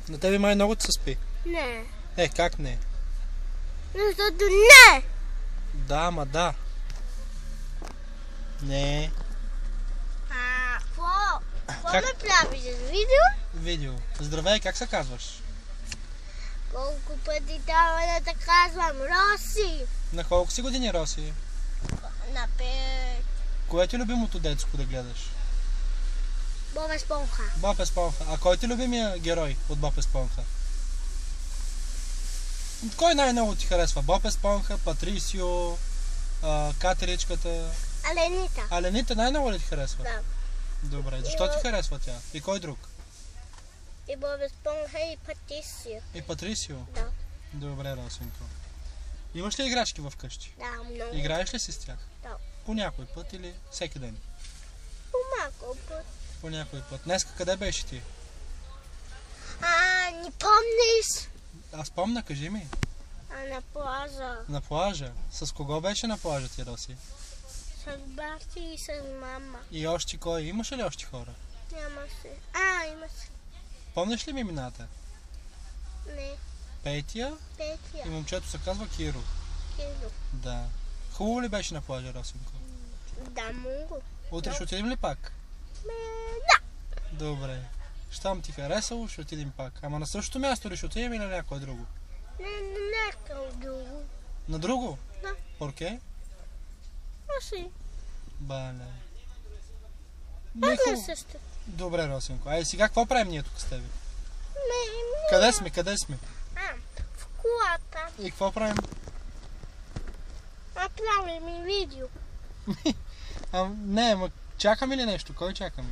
На тебе май много ти се спи. Не. Как не? Защото не! Да, ама да. Не. Какво ме правиш? Видео? Видео. Здравей, как се казваш? Колко пъти трябва да те казвам? Роси! На колко си години, Роси? На 5. Кое ти е любимото детско да гледаш? Боб Еспонха. Боб Еспонха. А кой ти е любимия герой от Боб Еспонха? Кой най-много ти харесва? Боб Еспонха, Патрисио, Катеричката? Аленита. Аленита най-много ли ти харесва? Да. Добре, защо ти харесва тя? И кой друг? И Боб Еспонха и Патрисио. И Патрисио? Да. Добре, Росинко. Имаш ли играчки в къщи? Да, много. Играеш ли си с тях? Да. По някой път или всеки ден? По малко път. По някой път. Днеска къде беше ти? Не помниш? Аз помня, кажи ми. На плажа. На плажа. С кого беше на плажа ти, Роси? С бати и с мама. И още кой? Имаше ли още хора? Нямаше. Има се. Помниш ли ми имената? Не. Петя Петя. и момчето се казва Киро. Киро. Да. Хубаво ли беше на плажа, Росинко? Да, много. Утре ще отидем ли пак? Да. Добре. Щом ти харесало, ще отидем пак. Ама на същото място ли ще отидем или на някое друго? Не към друго. На друго? Да. Порке? Роси. Бале. Аз не също. Добре, Росинко. Ай, сега какво правим ние тук с тебе? Не. Къде сме? Къде сме? В колата. И какво правим? Правим и видео. Не, ама чакаме ли нещо? Кой чакаме?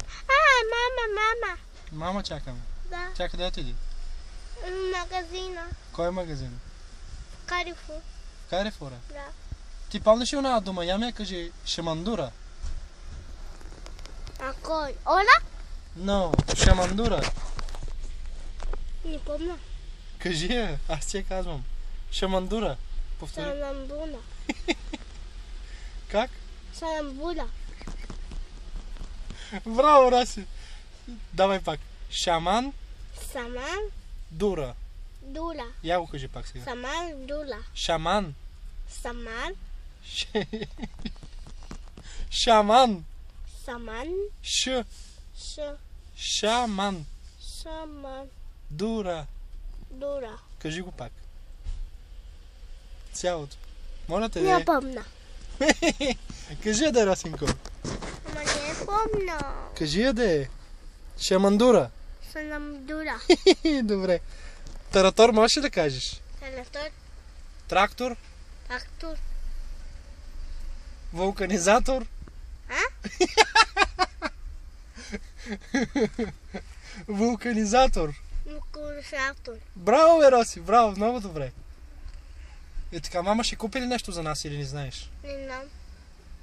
Мама. Мама чакаме. Да. Чакай да отиде. Магазина. Кой магазин? Карифур. В Карифура? Да. Ти помниш ли оная дума? Я ми кажи шамандура. А кой? Оля? Но, шамандура. Не помня. Кажи я, аз ти я казвам. Шамандура. Повтори. Санамбуна. Как? Санамбуна. Браво, Раси. Давай пак. Шаман Саман. дура. Дула. Я го кажи пак сега. Саман. Дула. Шаман. Саман. Шаман. Саман. Ш. Ш. Шаман. Саман. Дура. Дула. Кажи го пак. Цялото. Моля те, Не помня. Кажи я да е, Росинко. Ама не помня. Кажи я да е. Шамандура. Санамдула. Добре. Таратор можеш ли да кажеш? Телефон. Трактор. Трактор. Вулканизатор. Вулканизатор. Мукуршатор. Браво, бе, Роси, браво, много добре. И така, мама ще купи ли нещо за нас или не знаеш? Не знам.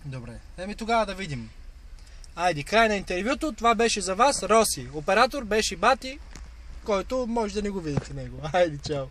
Добре. Тогава да видим. Айде, край на интервюто. Това беше за вас Роси. Оператор беше Бати, който може да не го видите него. Айде, чао.